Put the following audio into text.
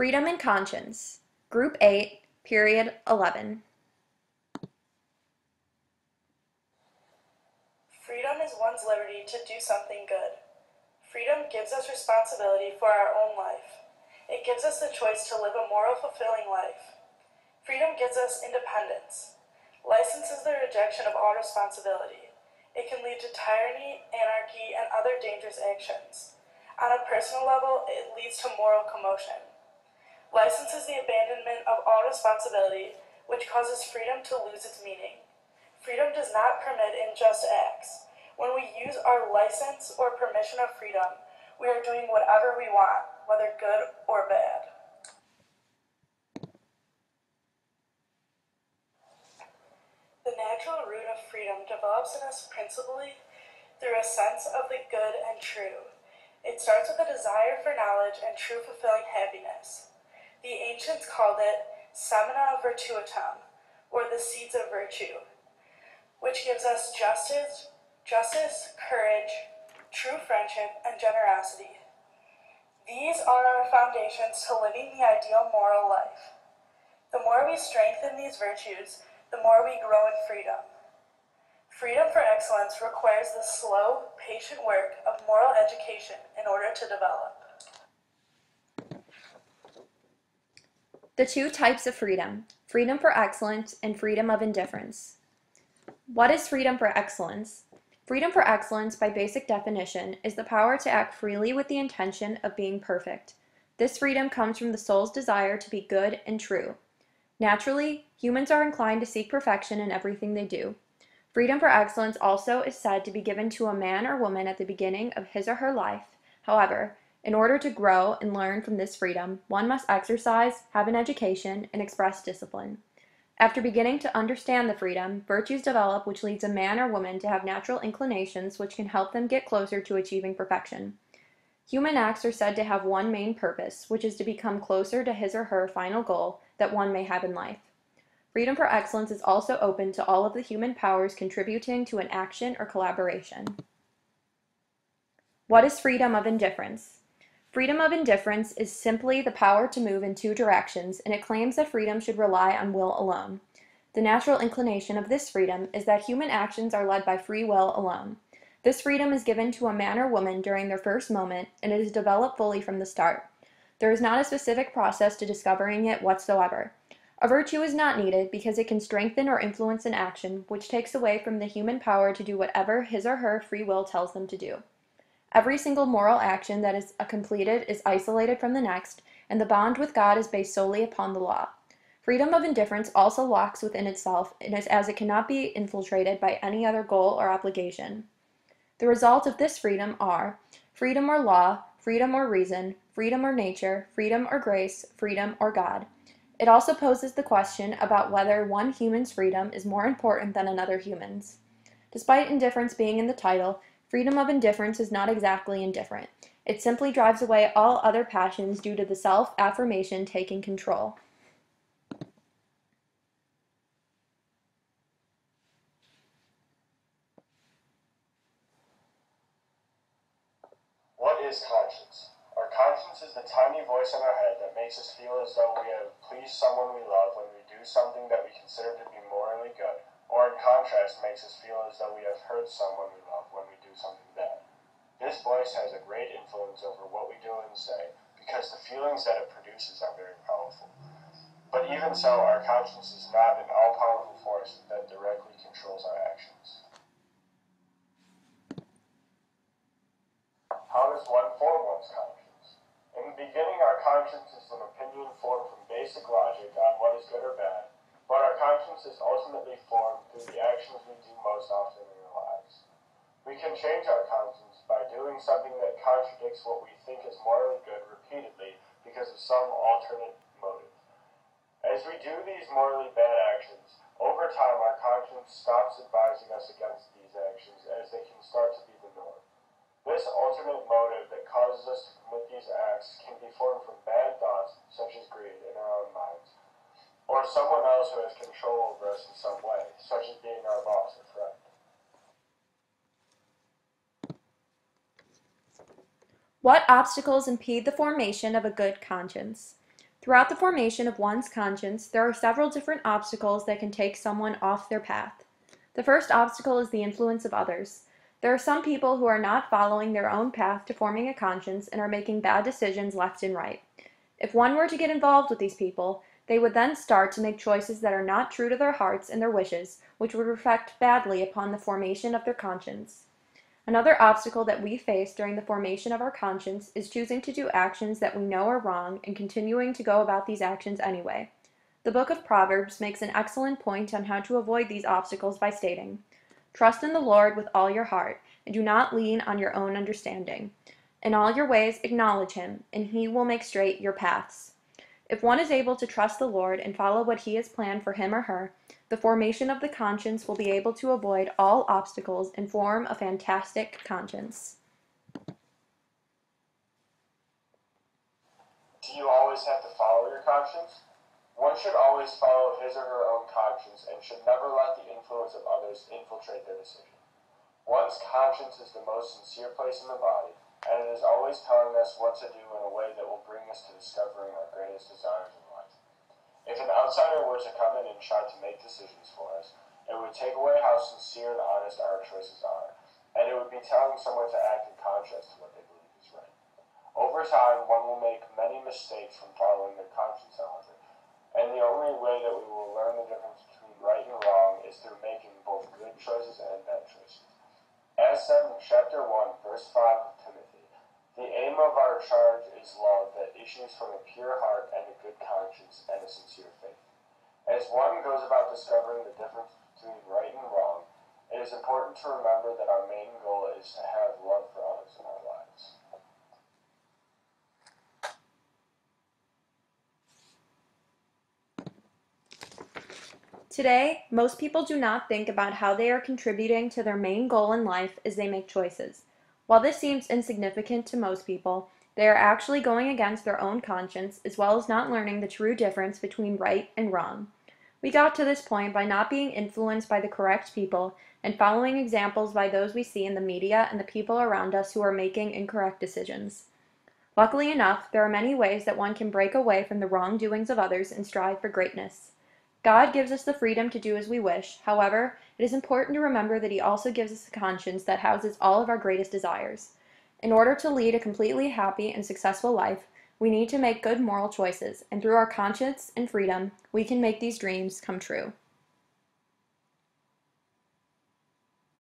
Freedom and Conscience, Group 8, Period 11. Freedom is one's liberty to do something good. Freedom gives us responsibility for our own life. It gives us the choice to live a moral, fulfilling life. Freedom gives us independence. License is the rejection of all responsibility. It can lead to tyranny, anarchy, and other dangerous actions. On a personal level, it leads to moral commotion. License is the abandonment of all responsibility, which causes freedom to lose its meaning. Freedom does not permit unjust acts. When we use our license or permission of freedom, we are doing whatever we want, whether good or bad. The natural root of freedom develops in us principally through a sense of the good and true. It starts with a desire for knowledge and true fulfilling happiness. The ancients called it semina virtutum, or the seeds of virtue, which gives us justice, courage, true friendship, and generosity. These are our foundations to living the ideal moral life. The more we strengthen these virtues, the more we grow in freedom. Freedom for excellence requires the slow, patient work of moral education in order to develop. The two types of freedom, freedom for excellence and freedom of indifference. What is freedom for excellence? Freedom for excellence, by basic definition, is the power to act freely with the intention of being perfect. This freedom comes from the soul's desire to be good and true. Naturally, humans are inclined to seek perfection in everything they do. Freedom for excellence also is said to be given to a man or woman at the beginning of his or her life. However, in order to grow and learn from this freedom, one must exercise, have an education, and express discipline. After beginning to understand the freedom, virtues develop which leads a man or woman to have natural inclinations which can help them get closer to achieving perfection. Human acts are said to have one main purpose, which is to become closer to his or her final goal that one may have in life. Freedom for excellence is also open to all of the human powers contributing to an action or collaboration. What is freedom of indifference? Freedom of indifference is simply the power to move in two directions, and it claims that freedom should rely on will alone. The natural inclination of this freedom is that human actions are led by free will alone. This freedom is given to a man or woman during their first moment, and it is developed fully from the start. There is not a specific process to discovering it whatsoever. A virtue is not needed because it can strengthen or influence an action, which takes away from the human power to do whatever his or her free will tells them to do. Every single moral action that is completed is isolated from the next, and the bond with God is based solely upon the law. Freedom of indifference also locks within itself, as it cannot be infiltrated by any other goal or obligation. The results of this freedom are freedom or law, freedom or reason, freedom or nature, freedom or grace, freedom or God. It also poses the question about whether one human's freedom is more important than another human's. Despite indifference being in the title, freedom of indifference is not exactly indifferent. It simply drives away all other passions due to the self-affirmation taking control. What is conscience? Our conscience is the tiny voice in our head that makes us feel as though we have pleased someone we love when we do something that we consider to be morally good, or in contrast makes us feel as though we have hurt someone we love when we do something bad. This voice has a great influence over what we do and say, because the feelings that it produces are very powerful. But even so, our conscience is not an all-powerful force that directly controls our actions. How does one form one's conscience? In the beginning, our conscience is an opinion formed from basic logic on what is good or bad, but our conscience is ultimately formed through the actions we do most often in our lives. We can change our conscience by doing something that contradicts what we think is morally good repeatedly because of some alternate motive. As we do these morally bad actions, over time our conscience stops advising us against these actions as they can start to be the norm. This alternate motive that causes us to commit these acts can be formed from bad thoughts such as greed in our own minds, or someone else who has control over us in some way, such as being our boss or friend. What obstacles impede the formation of a good conscience? Throughout the formation of one's conscience, there are several different obstacles that can take someone off their path. The first obstacle is the influence of others. There are some people who are not following their own path to forming a conscience and are making bad decisions left and right. If one were to get involved with these people, they would then start to make choices that are not true to their hearts and their wishes, which would reflect badly upon the formation of their conscience. Another obstacle that we face during the formation of our conscience is choosing to do actions that we know are wrong and continuing to go about these actions anyway. The book of Proverbs makes an excellent point on how to avoid these obstacles by stating, "Trust in the Lord with all your heart, and do not lean on your own understanding. In all your ways acknowledge him, and he will make straight your paths." If one is able to trust the Lord and follow what he has planned for him or her, the formation of the conscience will be able to avoid all obstacles and form a fantastic conscience. Do you always have to follow your conscience? One should always follow his or her own conscience and should never let the influence of others infiltrate their decision. One's conscience is the most sincere place in the body, and it is always telling us what to do in a way that will bring us to discovering our greatest desires in life. If an outsider were to come in and try to make decisions for us, it would take away how sincere and honest our choices are, and it would be telling someone to act in contrast to what they believe is right. Over time, one will make many mistakes from following their conscience, however, and the only way that we will learn the difference between right and wrong is through making both good choices and bad choices. As said in chapter 1, verse 5 of Timothy, the aim of our charge is love that issues from a pure heart and a good conscience and a sincere faith. As one goes about discovering the difference between right and wrong, it is important to remember that our main goal is to have love for others in our lives. Today, most people do not think about how they are contributing to their main goal in life as they make choices. While this seems insignificant to most people, they are actually going against their own conscience as well as not learning the true difference between right and wrong. We got to this point by not being influenced by the correct people and following examples by those we see in the media and the people around us who are making incorrect decisions. Luckily enough, there are many ways that one can break away from the wrongdoings of others and strive for greatness. God gives us the freedom to do as we wish. However, it is important to remember that he also gives us a conscience that houses all of our greatest desires. In order to lead a completely happy and successful life, we need to make good moral choices, and through our conscience and freedom, we can make these dreams come true.